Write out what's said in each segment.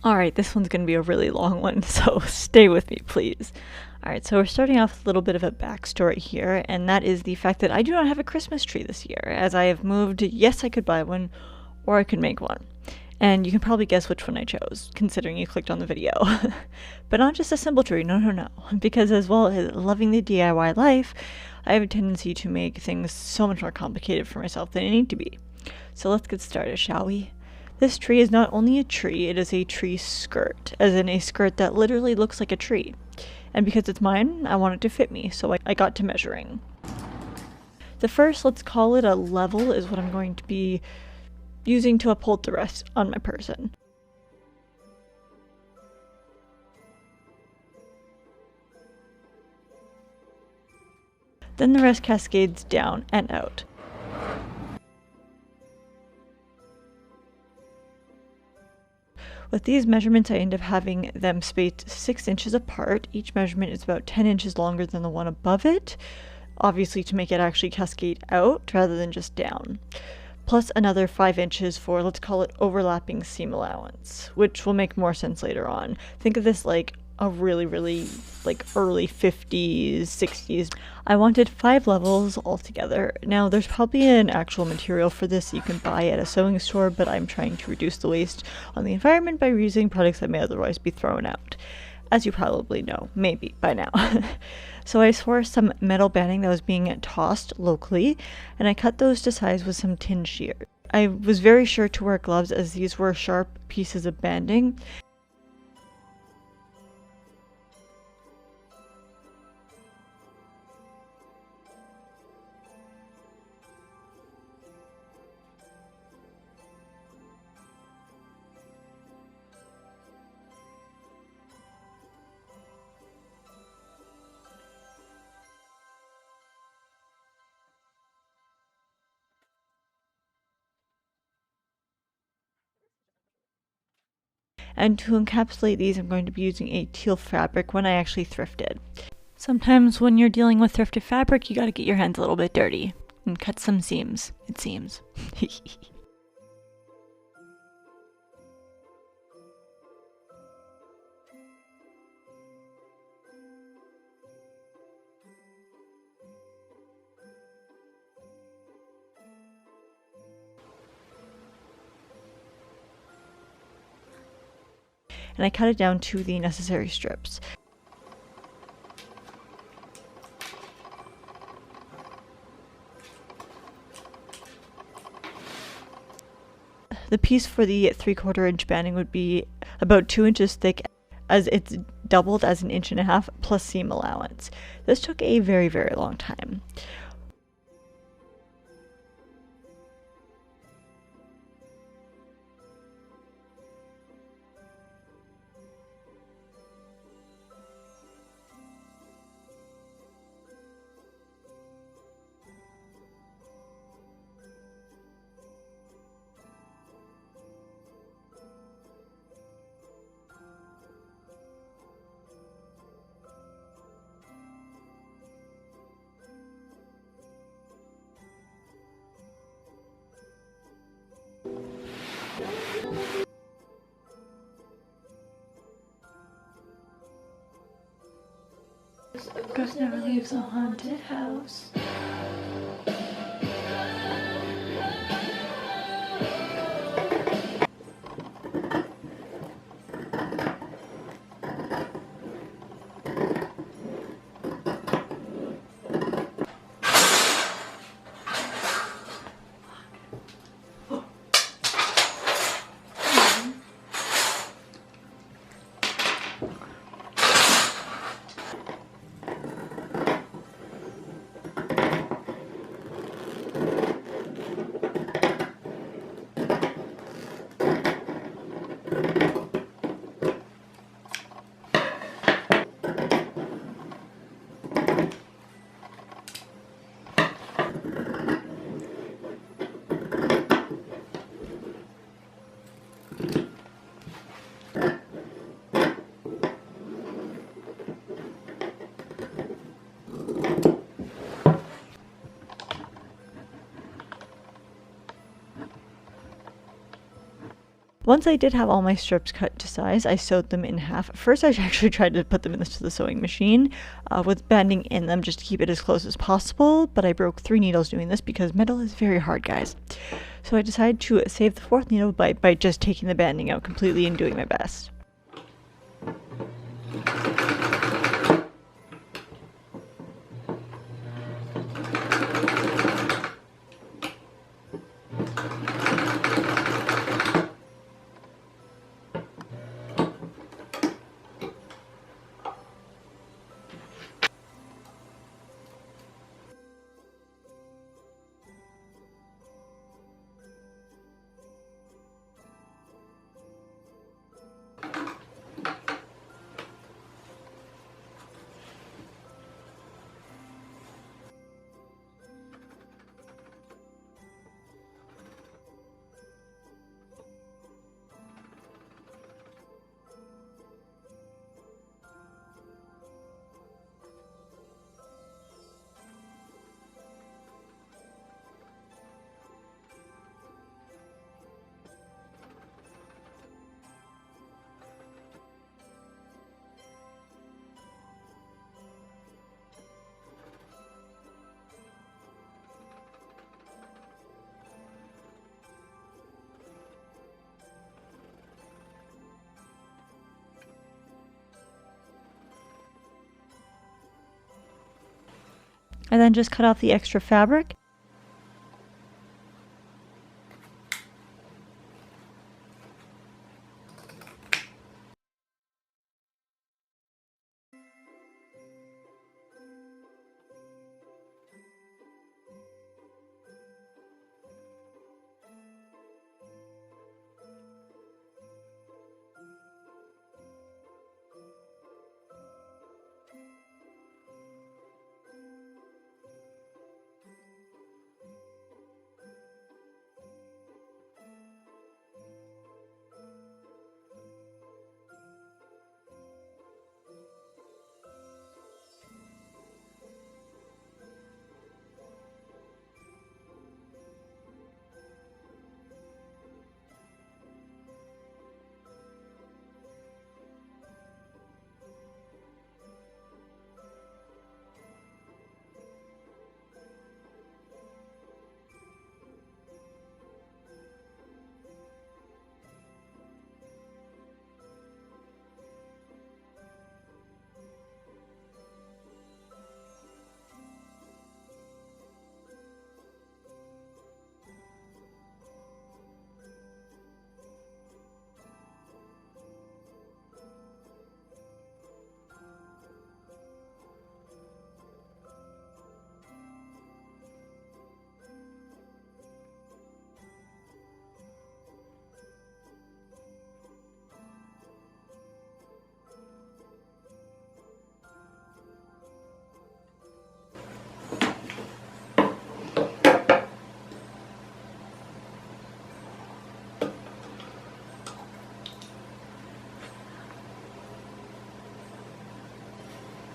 Alright, this one's going to be a really long one, so stay with me, please. Alright, so we're starting off with a little bit of a backstory here, and that is the fact that I do not have a Christmas tree this year. As I have moved, yes, I could buy one, or I could make one. And you can probably guess which one I chose, considering you clicked on the video. But not just a simple tree, no. Because as well as loving the DIY life, I have a tendency to make things so much more complicated for myself than they need to be. So let's get started, shall we? This tree is not only a tree, it is a tree skirt, as in a skirt that literally looks like a tree. And because it's mine, I want it to fit me, so I got to measuring. The first, let's call it a level, is what I'm going to be using to uphold the rest on my person. Then the rest cascades down and out. With these measurements, I end up having them spaced 6 inches apart. Each measurement is about 10 inches longer than the one above it, obviously to make it actually cascade out rather than just down. Plus another 5 inches for, let's call it, overlapping seam allowance, which will make more sense later on. Think of this like a really like early 50s, 60s. I wanted 5 levels altogether. Now there's probably an actual material for this you can buy at a sewing store, but I'm trying to reduce the waste on the environment by reusing products that may otherwise be thrown out. As you probably know, maybe by now. So I sourced some metal banding that was being tossed locally, and I cut those to size with some tin shears. I was very sure to wear gloves as these were sharp pieces of banding. And to encapsulate these, I'm going to be using a teal fabric when I actually thrifted. Sometimes when you're dealing with thrifted fabric, you gotta get your hands a little bit dirty and cut some seams, it seems. And I cut it down to the necessary strips. The piece for the 3/4 inch banding would be about 2 inches thick, as it's doubled as 1.5 inches plus seam allowance. This took a very long time. A ghost never leaves a haunted house. Once I did have all my strips cut to size, I sewed them in half. First, I actually tried to put them into the sewing machine with banding in them just to keep it as close as possible, but I broke 3 needles doing this because metal is very hard, guys. So I decided to save the 4th needle by just taking the banding out completely and doing my best. And then just cut off the extra fabric.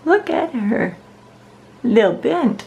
Look at her, little bent.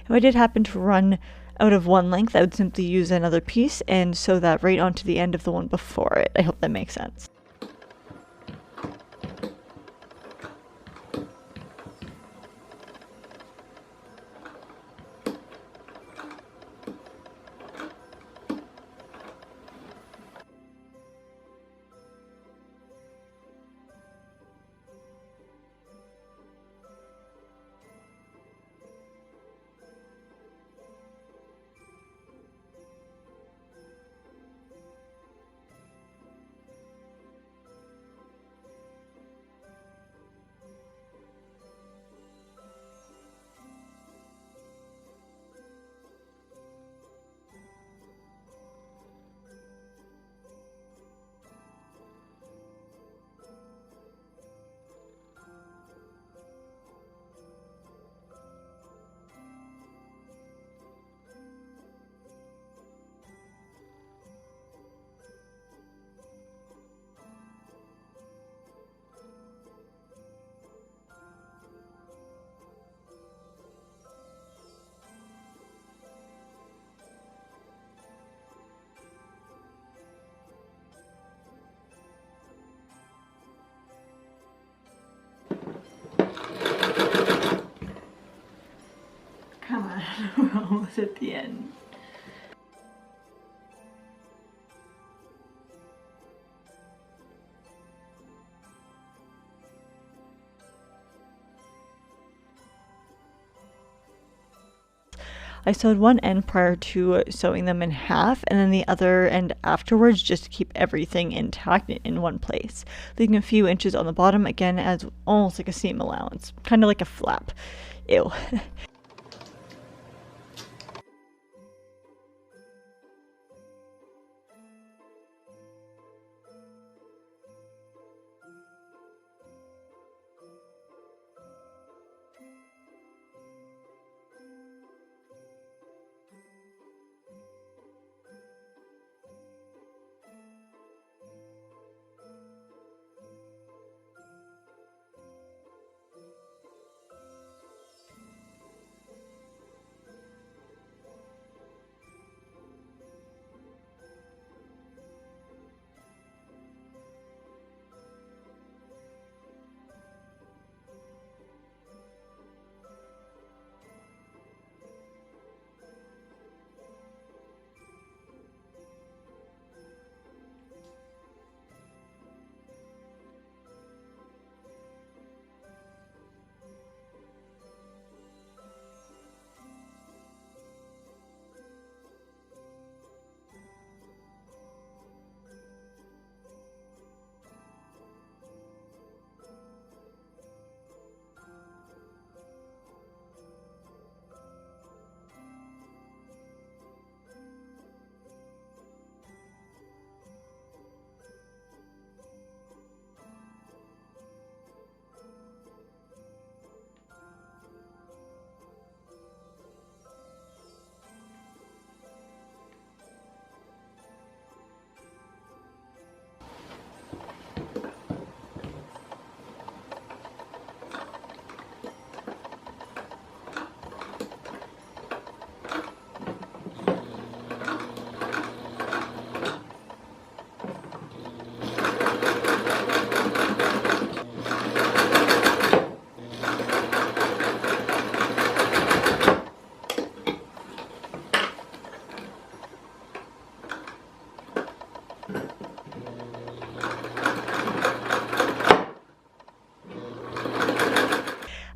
If I did happen to run out of one length, I would simply use another piece and sew that right onto the end of the one before it. I hope that makes sense. box at the end. I sewed one end prior to sewing them in half, and then the other end afterwards, just to keep everything intact in one place, leaving a few inches on the bottom again as almost like a seam allowance, kind of like a flap. Ew.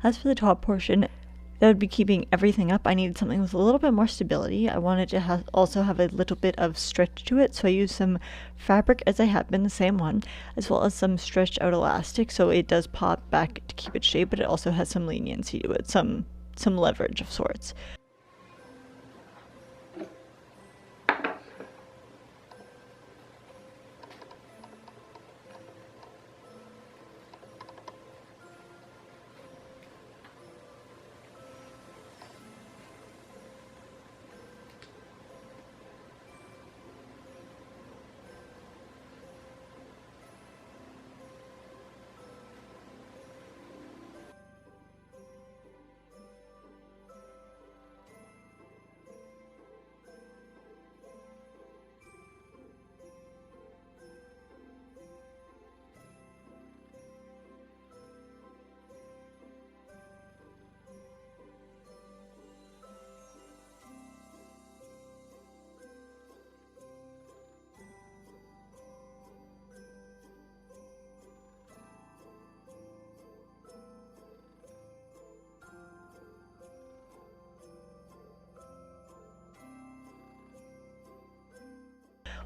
As for the top portion, that would be keeping everything up. I needed something with a little bit more stability. I wanted to also have a little bit of stretch to it, so I used some fabric, as I have been, the same one, as well as some stretched out elastic, so it does pop back to keep its shape, but it also has some leniency to it, some leverage of sorts.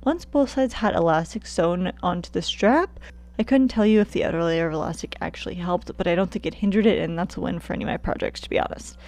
Once both sides had elastic sewn onto the strap, I couldn't tell you if the outer layer of elastic actually helped, but I don't think it hindered it, and that's a win for any of my projects, to be honest.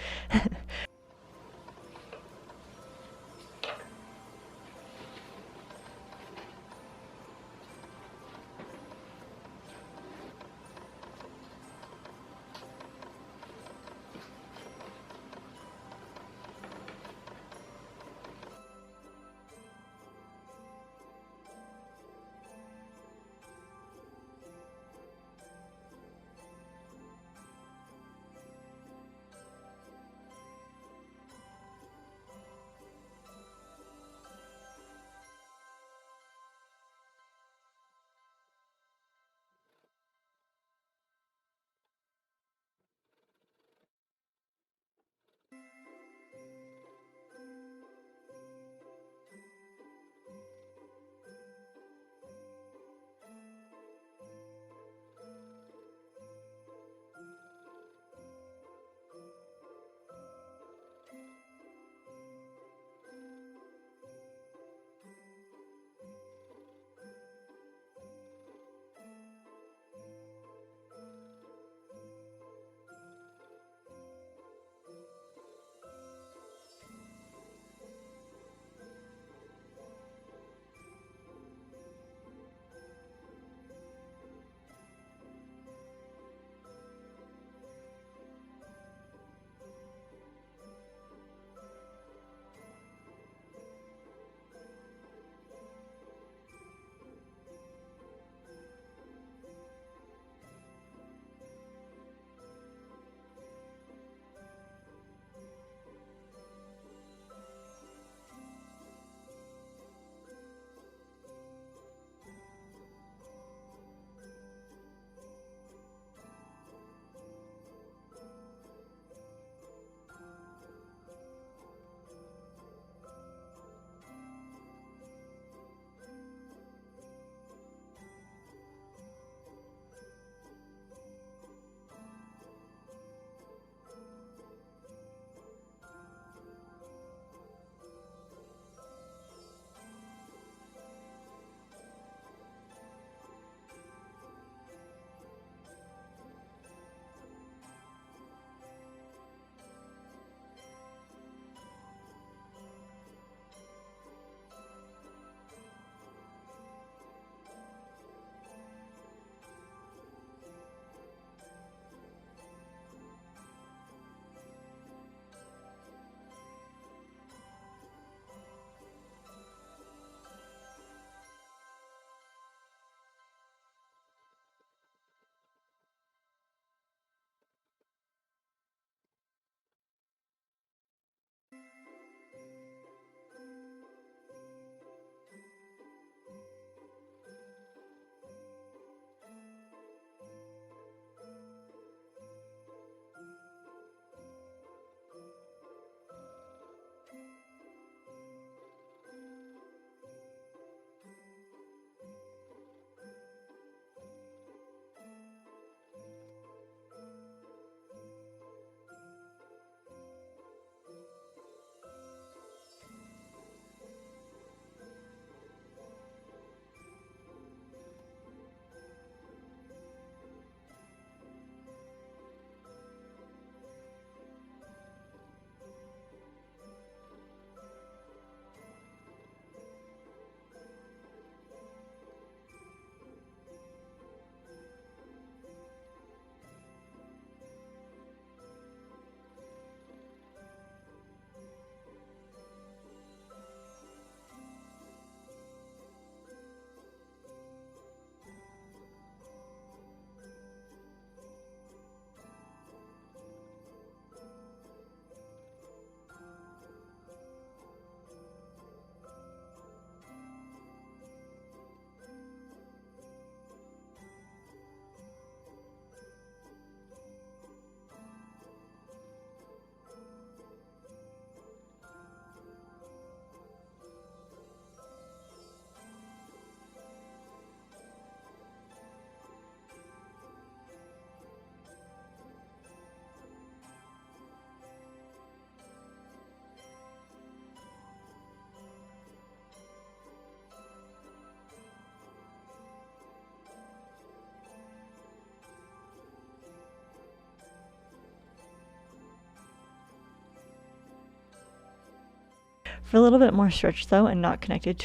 For a little bit more stretch though, and not connected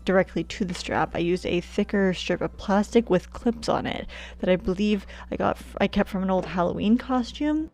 directly to the strap, I used a thicker strip of plastic with clips on it that I believe I kept from an old Halloween costume.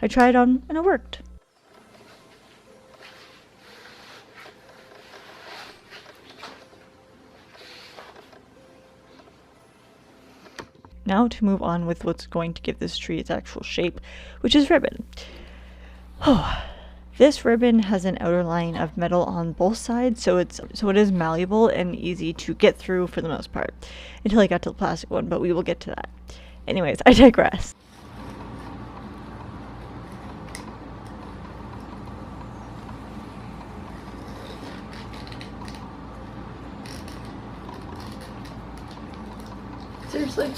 I tried on and it worked. Now to move on with what's going to give this tree its actual shape, which is ribbon. This ribbon has an outer line of metal on both sides, so it is malleable and easy to get through for the most part, until I got to the plastic one, but we will get to that. Anyways, I digress. Seriously?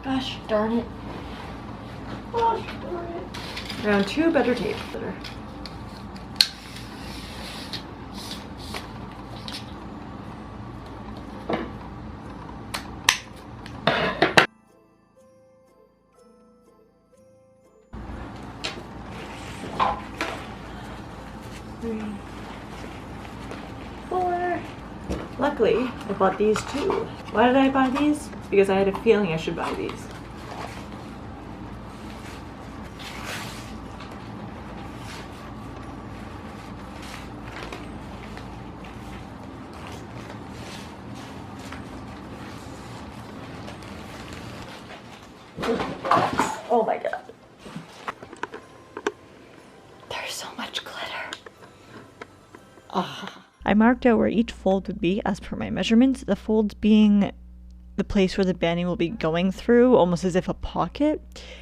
Gosh darn it. Gosh darn it. Around 2 better tape. Better. Luckily, I bought these too. Why did I buy these? Because I had a feeling I should buy these. Oh my god. There's so much glitter. I marked out where each fold would be as per my measurements, the folds being the place where the banding will be going through, almost as if a pocket.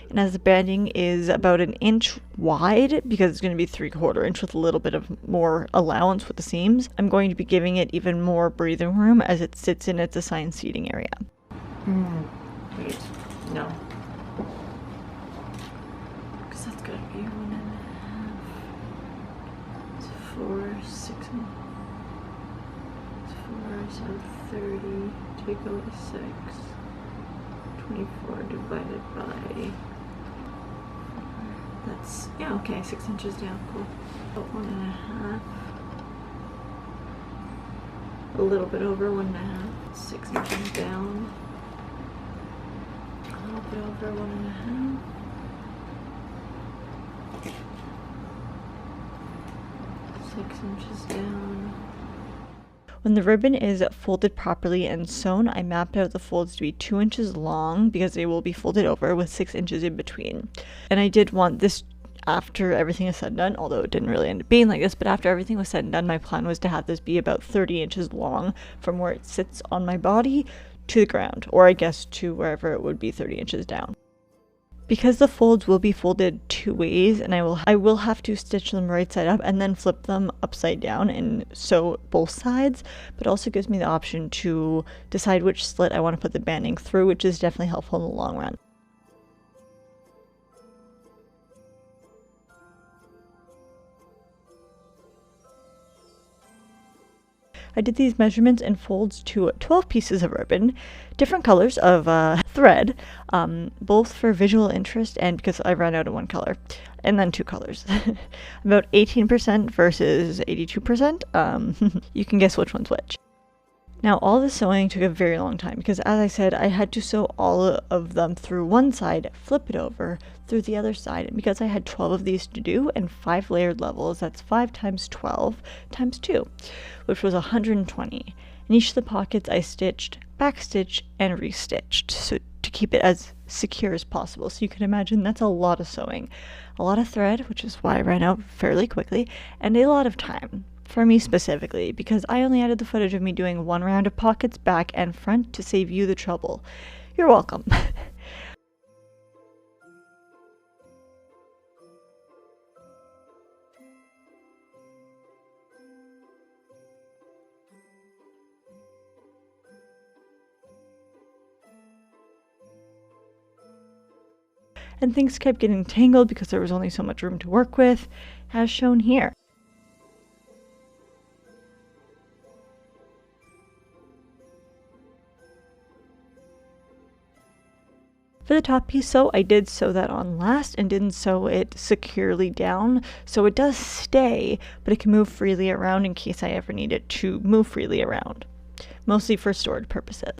And as the banding is about 1 inch wide, because it's going to be 3/4 inch with a little bit of more allowance with the seams, I'm going to be giving it even more breathing room as it sits in its assigned seating area. Wait, no. Because that's going to be 1.5. It's 4, 6, 4, so 30, take away 6, 24 divided by, that's, yeah, okay, 6 inches down, cool. About 1.5, a little bit over 1.5, 6 inches down, a little bit over 1.5. 6 inches down. When the ribbon is folded properly and sewn, I mapped out the folds to be 2 inches long because they will be folded over with 6 inches in between. And I did want this after everything is said and done, although it didn't really end up being like this, but after everything was said and done, my plan was to have this be about 30 inches long from where it sits on my body to the ground, or I guess to wherever it would be 30 inches down. Because the folds will be folded 2 ways, and I will have to stitch them right side up and then flip them upside down and sew both sides, but also gives me the option to decide which slit I want to put the banding through, which is definitely helpful in the long run. I did these measurements and folds to 12 pieces of ribbon, different colors of thread, both for visual interest and because I ran out of one color, and then 2 colors. About 18% versus 82%. You can guess which one's which. Now, all the sewing took a very long time because, as I said, I had to sew all of them through one side, flip it over, through the other side, and because I had 12 of these to do and 5 layered levels, that's 5 times 12 times 2, which was 120. In each of the pockets, I stitched, backstitched, and restitched, so to keep it as secure as possible. So you can imagine that's a lot of sewing, a lot of thread, which is why I ran out fairly quickly, and a lot of time. For me specifically, because I only added the footage of me doing 1 round of pockets back and front to save you the trouble. You're welcome. and things kept getting tangled because there was only so much room to work with, as shown here. For the top piece sew, I did sew that on last and didn't sew it securely down, so it does stay, but it can move freely around in case I ever need it to move freely around, mostly for storage purposes.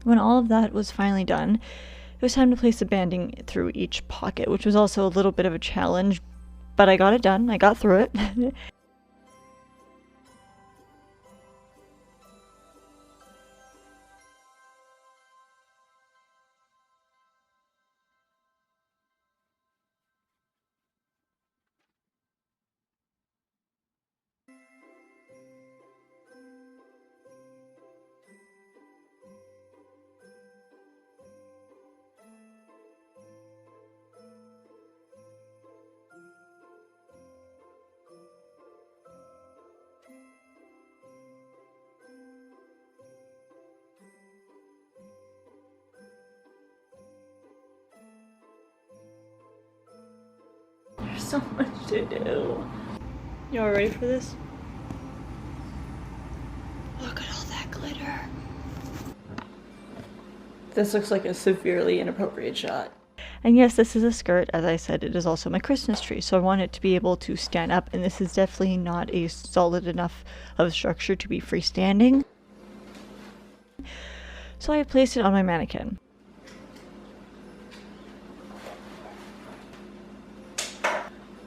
When all of that was finally done, it was time to place the banding through each pocket, which was also a little bit of a challenge, but I got it done. I got through it. There's so much to do. Y'all ready for this? Look at all that glitter. This looks like a severely inappropriate shot. And yes, this is a skirt. As I said, it is also my Christmas tree, so I want it to be able to stand up, and this is definitely not a solid enough of a structure to be freestanding. So I placed it on my mannequin.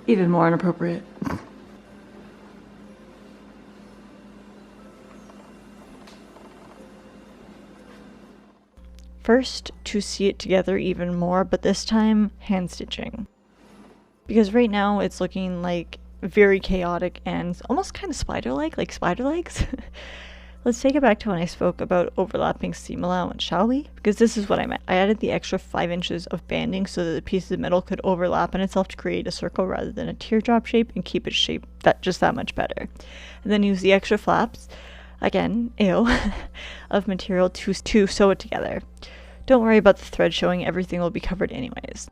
Even more inappropriate. First, to see it together even more, but this time, hand stitching. Because right now, it's looking like very chaotic and almost kind of spider-like, like spider legs. Let's take it back to when I spoke about overlapping seam allowance, shall we? Because this is what I meant. I added the extra 5 inches of banding so that the pieces of metal could overlap in itself to create a circle rather than a teardrop shape and keep its shape just that much better. And then use the extra flaps, again, ew, of material to sew it together. Don't worry about the thread showing, everything will be covered anyways.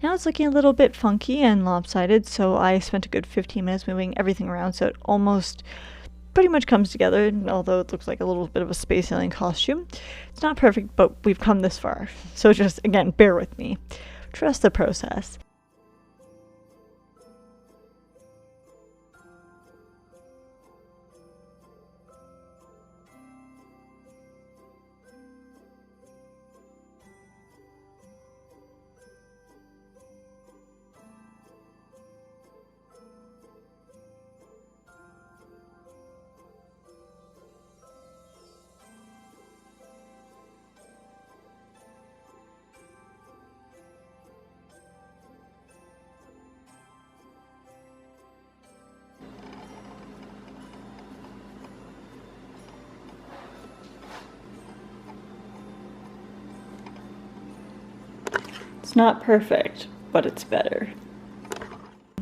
Now it's looking a little bit funky and lopsided, so I spent a good 15 minutes moving everything around so it almost pretty much comes together, although it looks like a little bit of a space alien costume. It's not perfect, but we've come this far. So just, again, bear with me. Trust the process. It's not perfect, but it's better.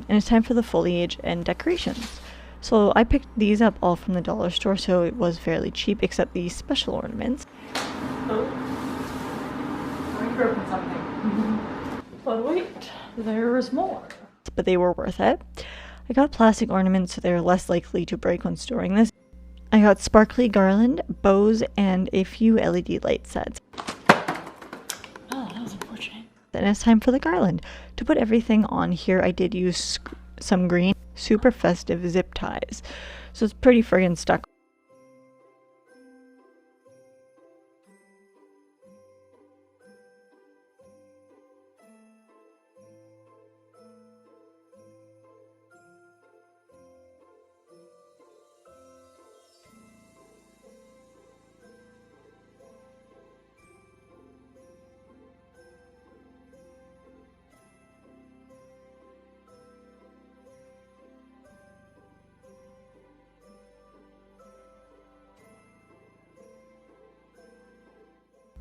And it's time for the foliage and decorations. So I picked these up all from the dollar store, so it was fairly cheap, except these special ornaments. Oh, I broken something. But wait, there was more. But they were worth it. I got plastic ornaments so they're less likely to break when storing this. I got sparkly garland, bows, and a few LED light sets. Oh, that was unfortunate. Then it's time for the garland. To put everything on here, I did use some green, super festive zip ties. So it's pretty friggin' stuck.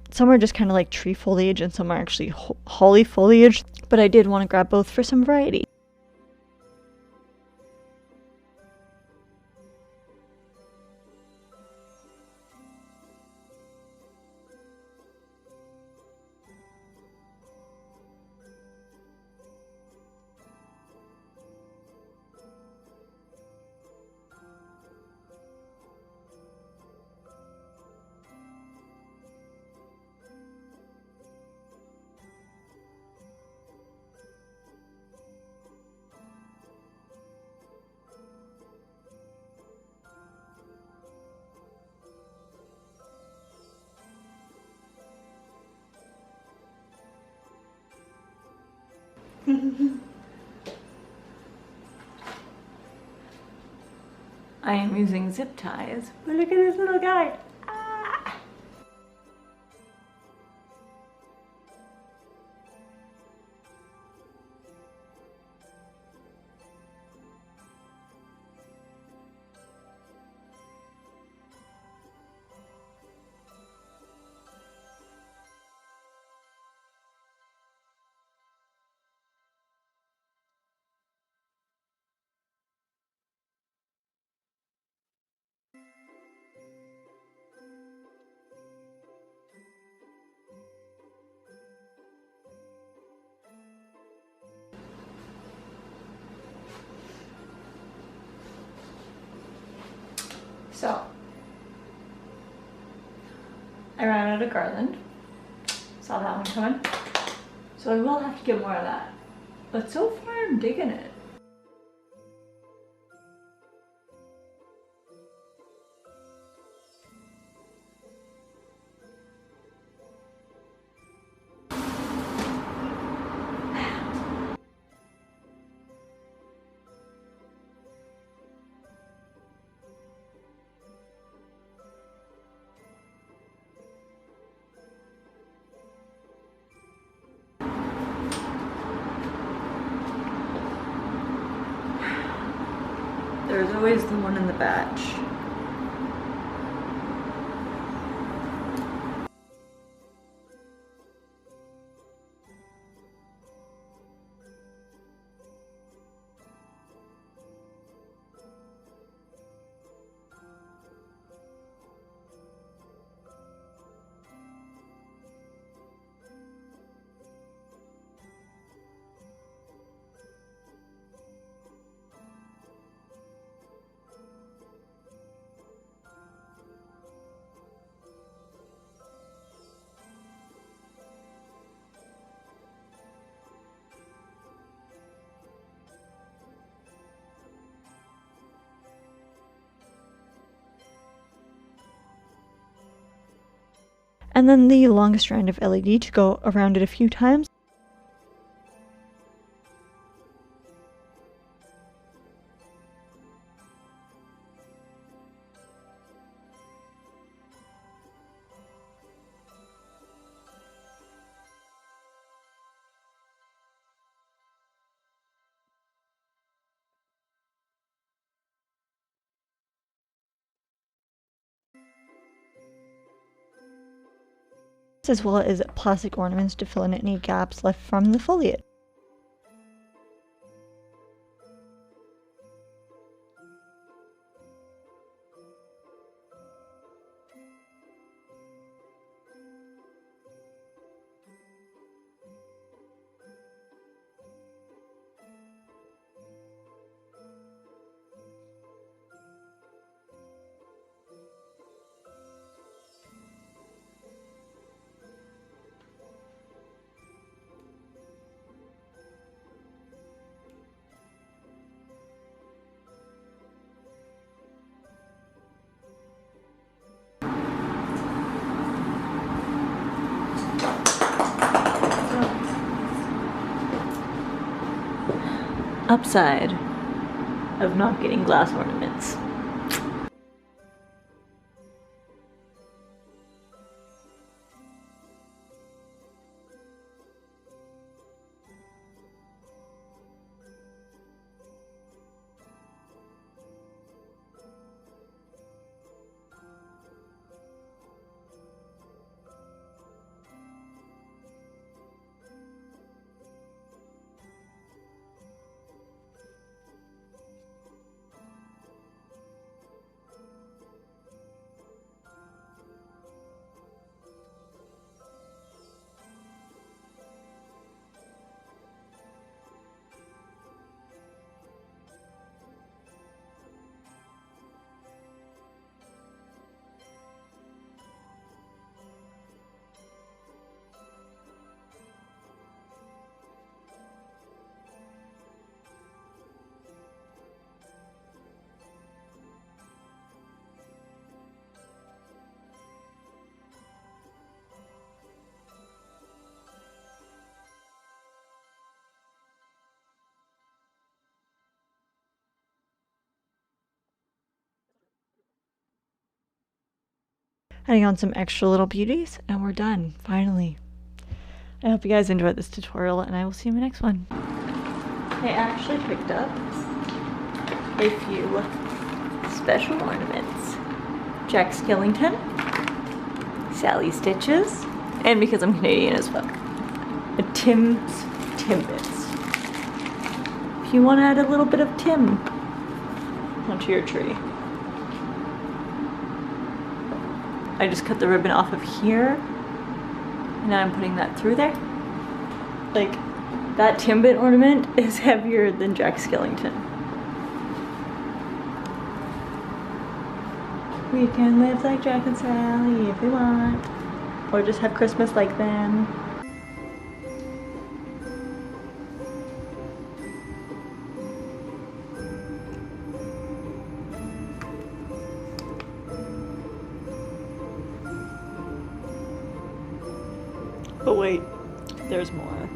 Some are just kind of like tree foliage and some are actually holly foliage, but I did want to grab both for some variety. I am using zip ties, but look at this little guy. Ah! So, I ran out of garland. Saw that one coming. So I will have to get more of that. But so far I'm digging it. There's always the one in the batch. and then the longest strand of LED to go around it a few times. As well as plastic ornaments to fill in any gaps left from the foliage. Upside of not getting glass ornaments. Adding on some extra little beauties, and we're done, finally. I hope you guys enjoyed this tutorial, and I will see you in the next one. I actually picked up a few special ornaments. Jack Skellington, Sally Stitches, and because I'm Canadian as fuck, a Tim's Timbits. If you want to add a little bit of Tim onto your tree. I just cut the ribbon off of here, and now I'm putting that through there. Like, that Timbit ornament is heavier than Jack Skellington. We can live like Jack and Sally if we want, or just have Christmas like them. But wait, there's more.